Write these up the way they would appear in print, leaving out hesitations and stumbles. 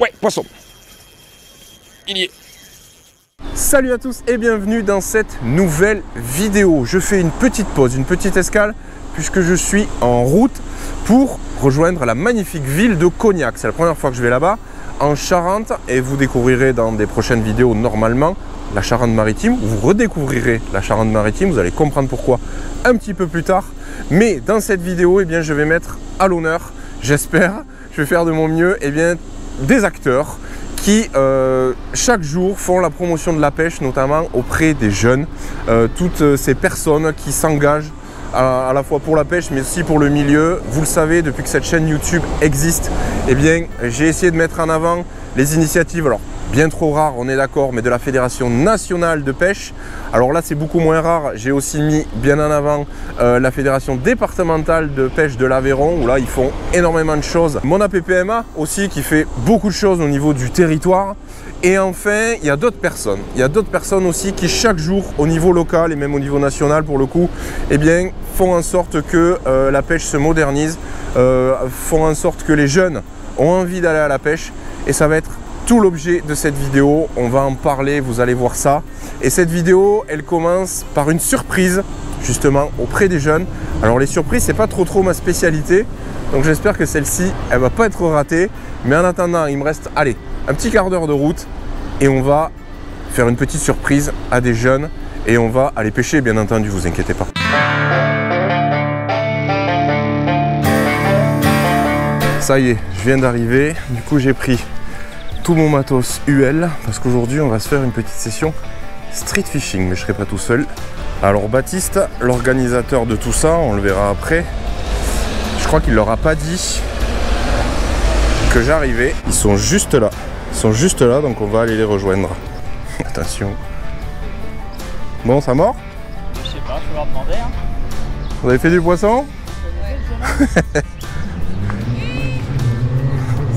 Ouais, poisson. Il y est. Salut à tous et bienvenue dans cette nouvelle vidéo. Je fais une petite pause, une petite escale, puisque je suis en route pour rejoindre la magnifique ville de Cognac. C'est la première fois que je vais là-bas, en Charente, et vous découvrirez dans des prochaines vidéos normalement la Charente-Maritime. Vous redécouvrirez la Charente-Maritime, vous allez comprendre pourquoi un petit peu plus tard. Mais dans cette vidéo, eh bien, je vais mettre à l'honneur, j'espère, je vais faire de mon mieux, eh bien, des acteurs qui chaque jour font la promotion de la pêche, notamment auprès des jeunes. Toutes ces personnes qui s'engagent à la fois pour la pêche mais aussi pour le milieu. Vous le savez, depuis que cette chaîne YouTube existe, eh bien, j'ai essayé de mettre en avant les initiatives, alors bien trop rares, on est d'accord, mais de la Fédération nationale de pêche. Alors là, c'est beaucoup moins rare. J'ai aussi mis bien en avant la Fédération départementale de pêche de l'Aveyron, où là, ils font énormément de choses. Mon APPMA aussi, qui fait beaucoup de choses au niveau du territoire. Et enfin, il y a d'autres personnes. Il y a d'autres personnes aussi qui, chaque jour, au niveau local et même au niveau national, pour le coup, eh bien, font en sorte que la pêche se modernise, font en sorte que les jeunes ont envie d'aller à la pêche. Et ça va être tout l'objet de cette vidéo, on va en parler, vous allez voir ça. Et cette vidéo, elle commence par une surprise, justement, auprès des jeunes. Alors les surprises, c'est pas trop ma spécialité, donc j'espère que celle-ci, elle va pas être ratée. Mais en attendant, il me reste, allez, un petit quart d'heure de route, et on va faire une petite surprise à des jeunes, et on va aller pêcher, bien entendu, vous inquiétez pas. Ça y est, je viens d'arriver, du coup j'ai pris tout mon matos UL, parce qu'aujourd'hui on va se faire une petite session street fishing, mais je serai pas tout seul. Alors Baptiste, l'organisateur de tout ça, on le verra après, je crois qu'il leur a pas dit que j'arrivais. Ils sont juste là, donc on va aller les rejoindre. Attention. Bon, ça mord? Je sais pas, je vais leur demander. Hein. Vous avez fait du poisson?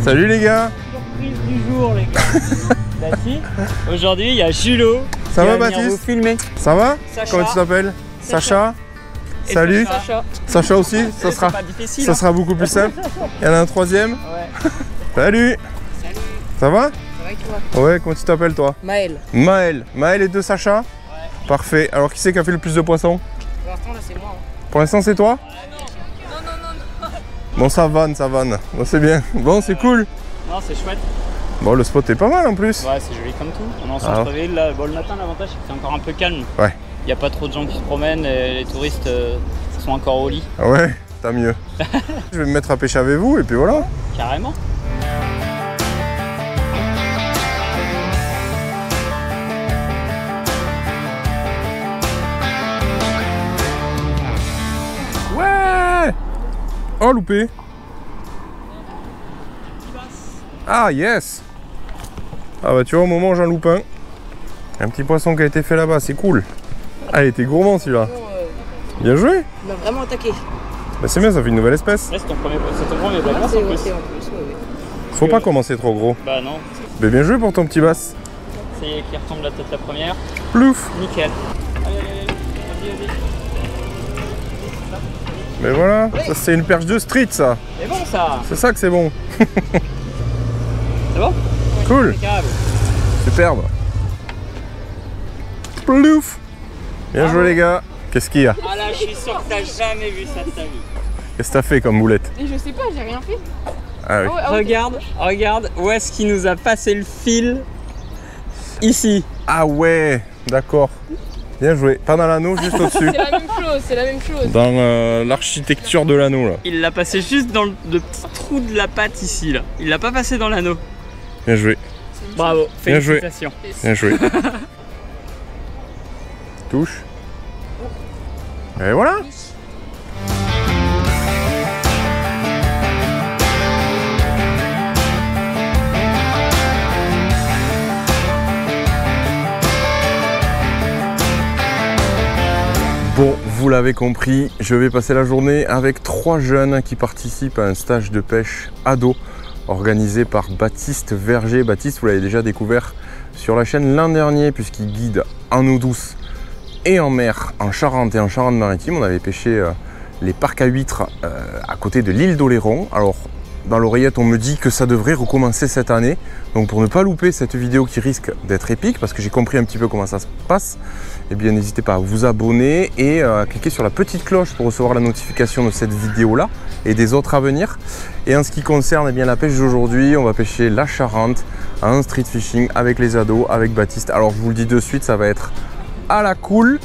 Salut les gars. Surprise du jour les gars. Baptiste, aujourd'hui il y a Julo. Ça va qui va venir Baptiste? vous filmer. Ça va? Sacha. Comment tu t'appelles? Sacha. Et Salut. Sacha. Sacha aussi, ça C'est sera, pas difficile, ça hein. sera beaucoup plus simple. Il y en a un troisième. Ouais. Salut. Salut, Ça va? ça va et toi? Ouais, comment tu t'appelles toi? Maël. Maël. Maël et deux Sacha? Ouais. Parfait. Alors qui c'est qui a fait le plus de poissons? Pour l'instant là c'est moi. Hein. Pour l'instant c'est toi? Bon, ça vanne. Bon, c'est bien. Bon, c'est cool. Non, c'est chouette. Bon, le spot est pas mal en plus. Ouais, c'est joli comme tout. On est en centre-ville. Là. Bon, le matin, l'avantage c'est que c'est encore un peu calme. Ouais. Il n'y a pas trop de gens qui se promènent. Et les touristes sont encore au lit. Ah ouais, t'as mieux. Je vais me mettre à pêcher avec vous et puis voilà. Carrément. Ouais. Oh, loupé. Ah, yes. Ah bah tu vois, au moment où j'en loupe un petit poisson qui a été fait là-bas, c'est cool. Ah, il était gourmand celui-là. Bien joué. Il m'a vraiment attaqué. Bah c'est bien, ça fait une nouvelle espèce. Là, c'est ton premier blague C'est en ouais, plus. c'est en plus, ouais. Faut pas commencer trop gros. Bah non. Mais bien joué pour ton petit bass. Ça y est, qui retombe la tête la première. Plouf. Nickel. Allez, vas-y. Mais voilà, ça c'est une perche de street ça. C'est bon ça. C'est ça que c'est bon. C'est bon? Cool. Impeccable. Superbe. Plouf. Bien joué les gars. Qu'est-ce qu'il y a? Ah là, je suis sûr que t'as jamais vu ça de ta vie. Qu'est-ce que t'as fait comme boulette? Et je sais pas, j'ai rien fait. Ah oui. Regarde où est-ce qu'il nous a passé le fil. Ici. Ah ouais, d'accord. Bien joué. Pas dans l'anneau, juste au-dessus. C'est la même chose. Dans l'architecture de l'anneau là. Il l'a passé juste dans le petit trou de la patte ici là. Il l'a pas passé dans l'anneau. Bien joué. Bravo, Bien joué. félicitations. Bien joué. Touche. Et voilà. Bon, vous l'avez compris, je vais passer la journée avec 3 jeunes qui participent à un stage de pêche ado organisé par Baptiste Verger. Baptiste, vous l'avez déjà découvert sur la chaîne l'an dernier puisqu'il guide en eau douce et en mer, en Charente et en Charente-Maritime. On avait pêché les parcs à huîtres à côté de l'île d'Oléron. Alors, dans l'oreillette, on me dit que ça devrait recommencer cette année. Donc pour ne pas louper cette vidéo qui risque d'être épique, parce que j'ai compris un petit peu comment ça se passe, eh bien n'hésitez pas à vous abonner et à cliquer sur la petite cloche pour recevoir la notification de cette vidéo-là et des autres à venir. Et en ce qui concerne eh bien, la pêche d'aujourd'hui, on va pêcher la Charente en street fishing avec les ados, avec Baptiste. Alors je vous le dis de suite, ça va être à la cool.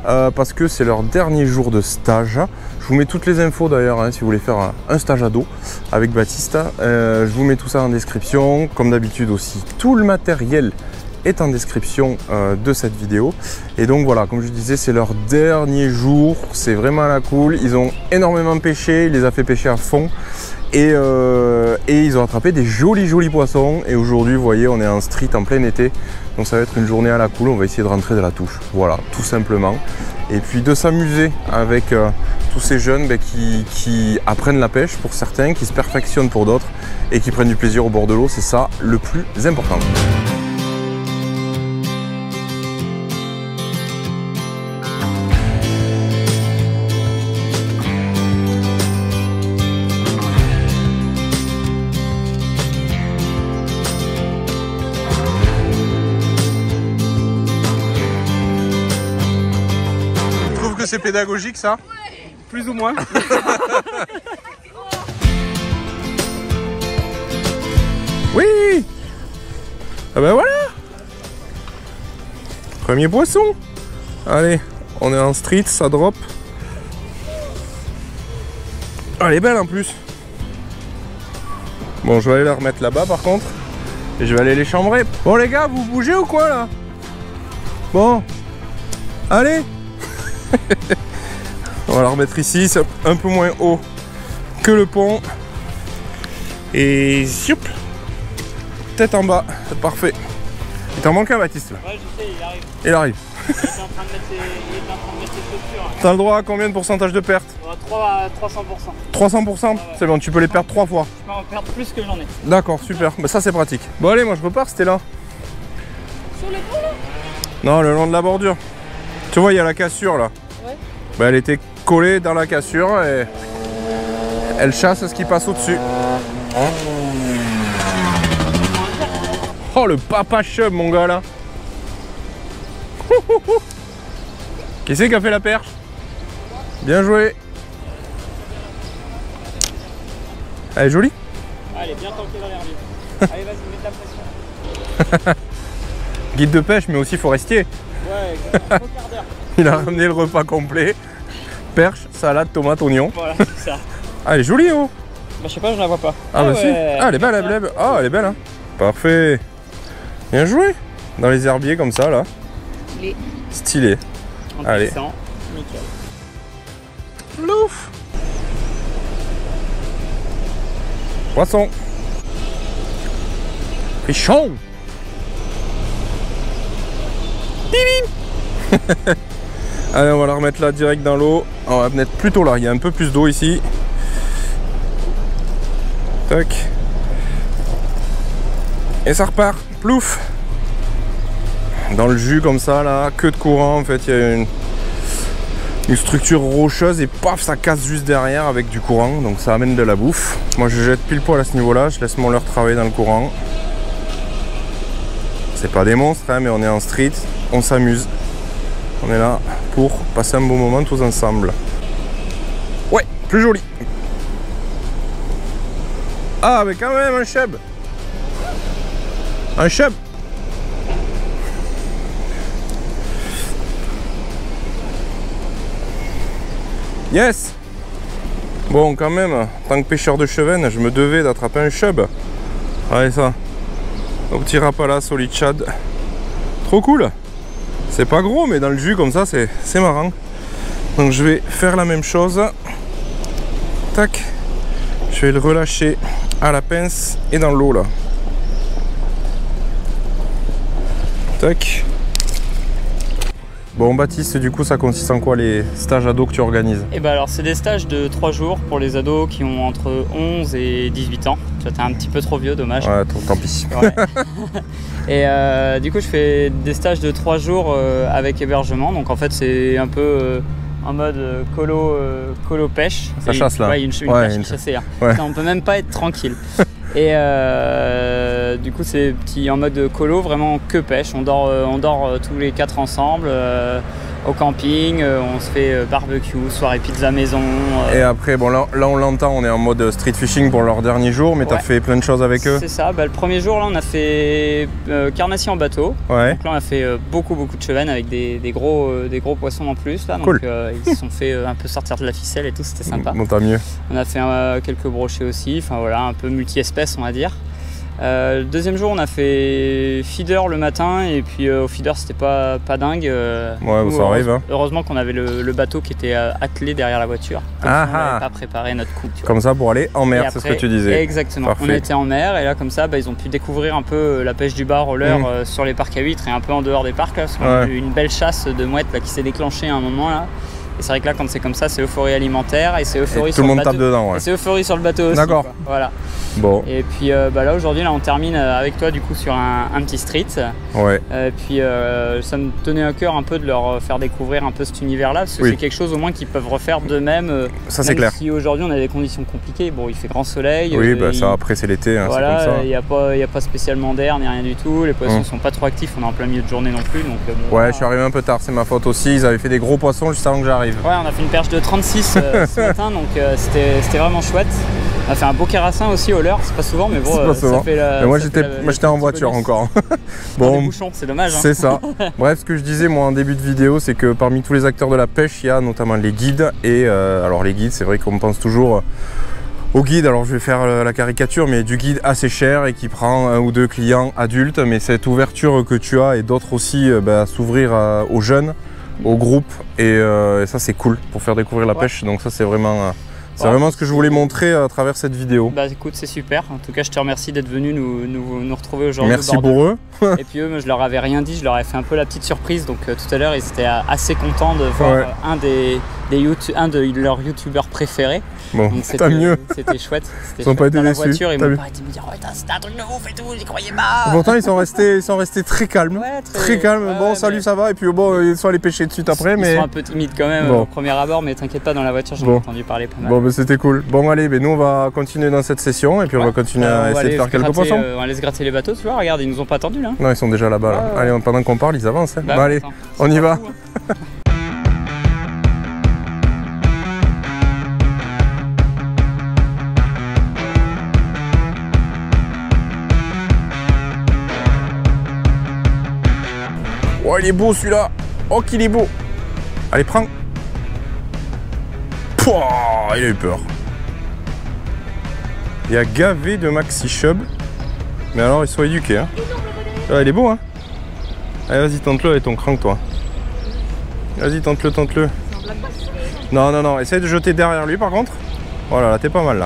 Parce que c'est leur dernier jour de stage. Je vous mets toutes les infos d'ailleurs hein, si vous voulez faire un stage ado avec Baptiste. Je vous mets tout ça en description. Comme d'habitude aussi, tout le matériel est en description de cette vidéo. Et donc voilà, comme je disais, c'est leur dernier jour. C'est vraiment à la cool. Ils ont énormément pêché. Il les a fait pêcher à fond. Et ils ont attrapé des jolis poissons. Et aujourd'hui, vous voyez, on est en street en plein été. Donc ça va être une journée à la cool. On va essayer de rentrer de la touche. Voilà, tout simplement. Et puis de s'amuser avec tous ces jeunes qui apprennent la pêche pour certains, qui se perfectionnent pour d'autres et qui prennent du plaisir au bord de l'eau. C'est ça le plus important. C'est pédagogique ça? Ouais. Plus ou moins. Oui. Ah ben voilà. Premier poisson. Allez, on est en street, ça drop. Ah, elle est belle en plus. Bon, je vais aller la remettre là-bas par contre. Et je vais aller les chambrer. Bon les gars, vous bougez ou quoi là? Bon. Allez. On va la remettre ici, c'est un peu moins haut que le pont. Et zioup, tête en bas, c'est parfait. Il t'en manque un Baptiste là? Ouais, je sais, il arrive. Il arrive. Il était en train de mettre ses chaussures. T'as le droit à combien de pourcentage de perte? 300%. 300%? Ouais. C'est bon, tu peux les perdre 3 fois. Je peux en perdre plus que j'en ai. D'accord, super. Bah ça c'est pratique. Bon allez, moi je repars, c'était là. Sur le pont là? Non, le long de la bordure. Tu vois, il y a la cassure là. Ouais. Bah, elle était collée dans la cassure et elle chasse ce qui passe au-dessus. Oh le papa chub mon gars là. Qui c'est qui a fait la perche? Bien joué. Elle est jolie. Allez, bien tanké dans l'air libre. Allez, vas-y, mets de la pression. Guide de pêche mais aussi forestier. Ouais, exactement. Au quart d'heure. Il a ramené le repas complet. Perche, salade, tomate, oignon. Voilà, c'est ça. Ah, elle est jolie, oh. Bah, je sais pas, je la vois pas. Ah, bah ouais. si. Ah, elle est belle, elle est belle. Ah, elle est belle, hein. Parfait. Bien joué. Dans les herbiers comme ça, là. Stylé. Stylé. En Allez. glissant. Nickel. Plouf. Poisson. Fichon. Allez, on va la remettre là direct dans l'eau. On va mettre plutôt là, il y a un peu plus d'eau ici. Tac. Et ça repart. Plouf. Dans le jus comme ça là, queue de courant en fait, il y a une structure rocheuse et paf, ça casse juste derrière avec du courant, donc ça amène de la bouffe. Moi je jette pile poil à ce niveau là, je laisse mon leurre travailler dans le courant. C'est pas des monstres hein, mais on est en street, on s'amuse. On est là pour passer un bon moment tous ensemble. Ouais, plus joli. Ah mais quand même un chub. Un chub. Yes. Bon quand même, en tant que pêcheur de chevennes, je me devais d'attraper un chub. Allez ça. Au petit rapala solide chad. Trop cool. C'est pas gros mais dans le jus comme ça c'est marrant. Donc je vais faire la même chose. Tac. Je vais le relâcher à la pince et dans l'eau là. Tac. Bon Baptiste, du coup ça consiste en quoi les stages ados que tu organises? Et bah alors c'est des stages de 3 jours pour les ados qui ont entre 11 et 18 ans. Tu vois, t'es un petit peu trop vieux, dommage. Ouais, tant pis. Ouais. Et du coup je fais des stages de 3 jours avec hébergement. Donc en fait c'est un peu en mode colo pêche. Ça chasse là. Ouais, une pêche chassée. Hein. Ouais. On peut même pas être tranquille. Et du coup c'est petit en mode colo, vraiment que pêche. On dort tous les 4 ensemble au camping, on se fait barbecue, soirée pizza maison. Et après, bon là on l'entend, on est en mode street fishing pour leur dernier jour, mais tu as fait plein de choses avec eux. C'est ça, le premier jour là on a fait carnassie en bateau. Ouais. Donc là on a fait beaucoup de chevennes avec des gros poissons en plus là. Cool. Donc ils se sont fait un peu sortir de la ficelle et tout, c'était sympa. Bon, tant mieux. On a fait quelques brochets aussi, enfin voilà, un peu multi-espèces on va dire. Le deuxième jour on a fait feeder le matin et puis au feeder c'était pas dingue. Ouais, ça arrive. Hein. Heureusement qu'on avait le bateau qui était attelé derrière la voiture. Comme ça, on n'avait pas préparé notre coup. Comme ça pour aller en mer, c'est ce que tu disais. Exactement. Parfait. On était en mer et là comme ça ils ont pu découvrir un peu la pêche du bar roller sur les parcs à huîtres et un peu en dehors des parcs là, parce qu'on a eu une belle chasse de mouettes là, qui s'est déclenchée à un moment là. Et c'est vrai que là, quand c'est comme ça, c'est euphorie alimentaire et c'est euphorie sur le bateau. Tout le monde tape dedans, ouais. Et c'est euphorie sur le bateau aussi. D'accord. Voilà. Bon. Et puis là, aujourd'hui, là, on termine avec toi du coup sur un petit street. Ouais. Et puis ça me tenait à cœur un peu de leur faire découvrir un peu cet univers-là, parce que c'est quelque chose au moins qu'ils peuvent refaire d'eux-mêmes. Ça c'est clair. Si aujourd'hui on a des conditions compliquées, bon, il fait grand soleil. Oui, ça après c'est l'été. Hein, voilà, comme ça. Il n'y a pas spécialement d'air ni rien du tout. Les poissons sont pas trop actifs. On est en plein milieu de journée non plus. Donc, ouais, je suis arrivé un peu tard. C'est ma faute aussi. Ils avaient fait des gros poissons juste avant que j'arrive. Ouais, on a fait une perche de 36 ce matin, donc c'était vraiment chouette. On a fait un beau carassin aussi au leurre, c'est pas souvent, mais bon, ça fait la. Mais moi j'étais en voiture encore. Bon, des bouchons, c'est dommage. Hein. C'est ça. Bref, ce que je disais moi en début de vidéo, c'est que parmi tous les acteurs de la pêche, il y a notamment les guides. Et alors les guides, c'est vrai qu'on pense toujours au guide. Alors je vais faire la caricature, mais du guide assez cher et qui prend 1 ou 2 clients adultes. Mais cette ouverture que tu as et d'autres aussi, s'ouvrir aux jeunes, au groupe, et ça c'est cool pour faire découvrir la pêche, donc ça c'est vraiment ce que je voulais montrer à travers cette vidéo. Bah écoute, c'est super, en tout cas je te remercie d'être venu nous retrouver aujourd'hui. Merci pour eux. Et puis eux, moi, je leur avais rien dit, je leur ai fait un peu la petite surprise, donc tout à l'heure ils étaient assez contents de voir un de leurs youtubeurs préférés. Bon, tant mieux. C'était chouette. Ils n'ont pas été déçus. Voiture, ils m'ont pas arrêté de me dire c'était un truc de ouf et tout, j'y croyais pas. Pourtant ils sont restés très calmes. Ouais, très calmes. Bon, salut, ça va. Et puis bon, ils sont allés pêcher de suite après. Ils sont un peu timides quand même au premier abord, mais t'inquiète pas, dans la voiture j'en ai entendu parler pas mal. Bon, ben c'était cool. Bon, allez, nous on va continuer dans cette session et puis on va continuer à essayer de faire quelques poissons. On va aller se gratter les bateaux, tu vois, regarde, ils nous ont pas attendus là. Non, ils sont déjà là-bas. Là. Allez, pendant qu'on parle, ils avancent. Hein. Bon, allez, on y va. Oh, il est beau celui-là. Oh, qu'il est beau. Allez, prends. Pouah, il a eu peur. Il y a gavé de maxi chub. Mais alors, ils sont éduqués. Hein. Ah, il est beau, hein. Allez, vas-y, tente-le avec ton crank, toi. Vas-y, tente-le. Non. Essaye de jeter derrière lui, par contre. Voilà, là, t'es pas mal,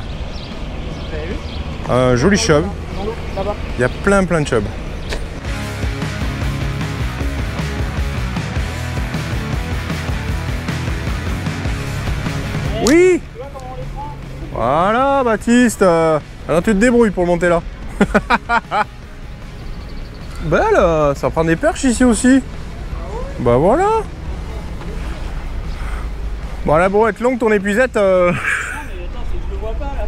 là. Joli chub. Il y a plein de chub. Oui. Voilà, Baptiste. Alors tu te débrouilles pour monter là. Belle, ça prend des perches ici aussi. Bah voilà. Bon, là, bon, être longue ton épuisette. Non, mais attends, c'est que je le vois pas là.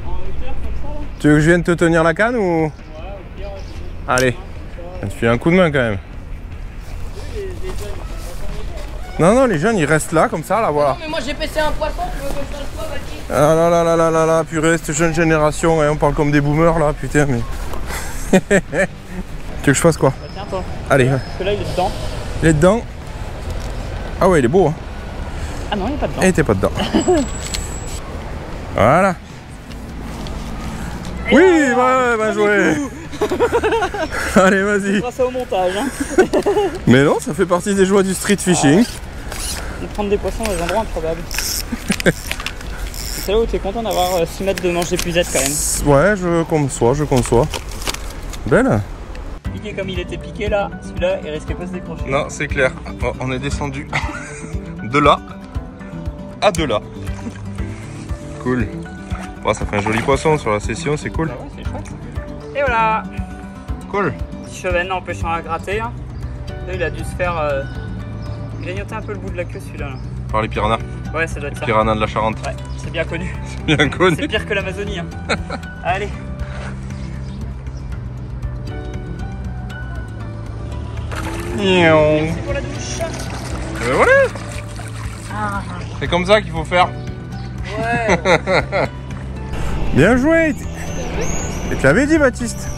En hauteur comme ça là. Tu veux que je vienne te tenir la canne ou? Ouais, au pire. Allez, je te file un coup de main quand même. Non, les jeunes ils restent là comme ça, là, voilà. Non, mais moi j'ai pêché un poisson, tu veux que je fasse quoi, Baptiste? Ah là, purée, cette jeune génération, hein, on parle comme des boomers là, putain, mais. Tu veux que je fasse quoi? Bah, tiens, toi. Allez. Parce que là, il est dedans. Il est dedans. Ah ouais, il est beau, hein. Ah non, il est pas dedans. Et t'es pas dedans. Voilà. Oui, ouais, bien joué. Allez, vas-y. Grâce au montage. Hein. Mais non, ça fait partie des joies du street fishing. De prendre des poissons dans des endroits improbables. C'est là où tu es content d'avoir 6 mètres de manche d'épuisette quand même. Ouais, je conçois. Belle. Piqué comme il était piqué là, celui-là il risquait pas de se décrocher. Non, c'est clair. Oh, on est descendu de là à de là. Cool. Bon, ça fait un joli poisson sur la session, c'est cool. Bah ouais, c'est chouette. Et voilà. Cool. Petit chevenne empêchant à gratter. Hein. Là, il a dû se faire grignoter un peu le bout de la queue celui-là. Là. par les piranhas. Ouais, ça doit être ça. Piranhas de la Charente. Ouais, c'est bien connu. Bien connu. C'est pire que l'Amazonie. Hein. Allez. Merci pour la douche. Et voilà. C'est comme ça qu'il faut faire. Ouais. Bien joué. Et tu l'avais dit, Baptiste.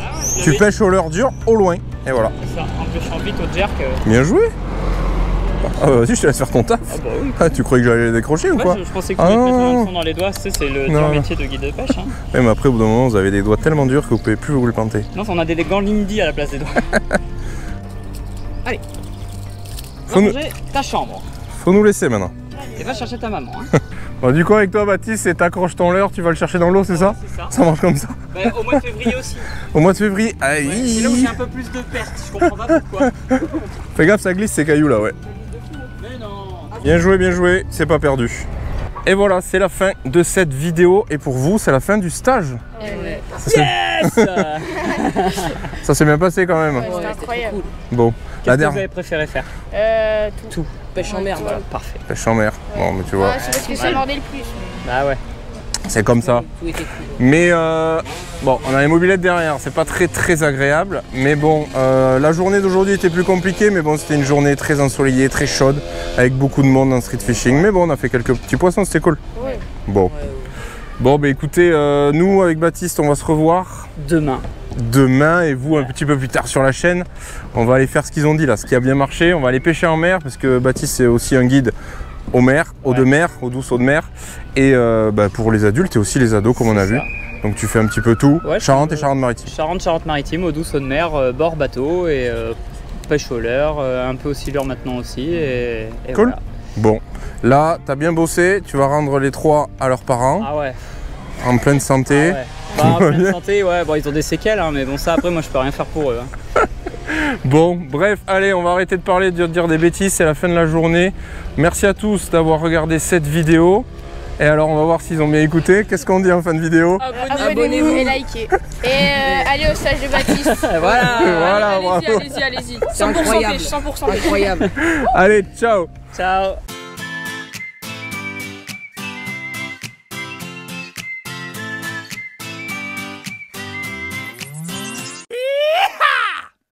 Tu pêches au leurre dur au loin. Et voilà. Ça, en pêchant vite au jerk. Bien joué. Ah bah vas-y, je te laisse faire ton taf. Ah bah oui. Ah, tu croyais que j'allais les décrocher ou quoi? Je pensais que tu pouvais te mettre un son dans les doigts, c'est le dur métier de guide de pêche. Hein. Ouais, mais après, au bout d'un moment, vous avez des doigts tellement durs que vous pouvez plus vous le planter. Non, on a des gants Lindy à la place des doigts. Allez. Faut nous... ta chambre. Faut nous laisser maintenant. Et va chercher ta maman. Hein. Bon, du coup, avec toi, Baptiste, c'est t'accroches ton leurre, tu vas le chercher dans l'eau, c'est ça? C'est ça. Ça marche comme ça. Bah, au mois de février aussi. Au mois de février, Ouais, c'est là où j'ai un peu plus de pertes, je comprends pas pourquoi. Fais gaffe, ça glisse ces cailloux là, ouais. Mais non. Bien joué, c'est pas perdu. Et voilà, c'est la fin de cette vidéo. Et pour vous, c'est la fin du stage. Ouais. Yes. Ça s'est bien passé quand même. C'était incroyable. Bon, Qu'est-ce que vous avez préféré faire? Tout. Pêche en mer, voilà. Parfait. pêche en mer. Bon, mais tu vois, C'est parce que ça mordait le plus. Bah ouais. c'est comme ça. Tout était cool. Mais bon, on a les mobylettes derrière, c'est pas très agréable. Mais bon, la journée d'aujourd'hui était plus compliquée. Mais bon, c'était une journée très ensoleillée, très chaude, avec beaucoup de monde en street fishing. Mais bon, on a fait quelques petits poissons, c'était cool. Ouais. Bon. Bon, bah écoutez, nous avec Baptiste, on va se revoir demain et vous un petit peu plus tard sur la chaîne. On va aller faire ce qu'ils ont dit là, ce qui a bien marché. On va aller pêcher en mer parce que Baptiste c'est aussi un guide aux mers, eaux de mer, eaux douces, eaux de mer. Et bah, pour les adultes et aussi les ados comme on a vu. Donc tu fais un petit peu tout, Ouais, Charente et Charente-Maritime. Charente-Maritime, eau douce, eau de mer, bord bateau et pêche au leurre, un peu aussi leurre maintenant aussi. Et Cool. voilà. Bon, là t'as bien bossé, tu vas rendre les 3 à leurs parents, Ah ouais. en pleine santé. Ah ouais. Bah, en pleine santé, ouais, bon ils ont des séquelles, hein, mais bon ça après moi je peux rien faire pour eux. Hein. Bon, bref, allez, on va arrêter de parler, de dire des bêtises, c'est la fin de la journée. Merci à tous d'avoir regardé cette vidéo. Et alors, on va voir s'ils ont bien écouté. Qu'est-ce qu'on dit en fin de vidéo? Abonnez-vous et likez. Et allez au stage de Baptiste. Voilà, Allez-y, allez-y, allez-y. 100% incroyable. pêche, 100% pêche. Incroyable. Allez, ciao. Ciao.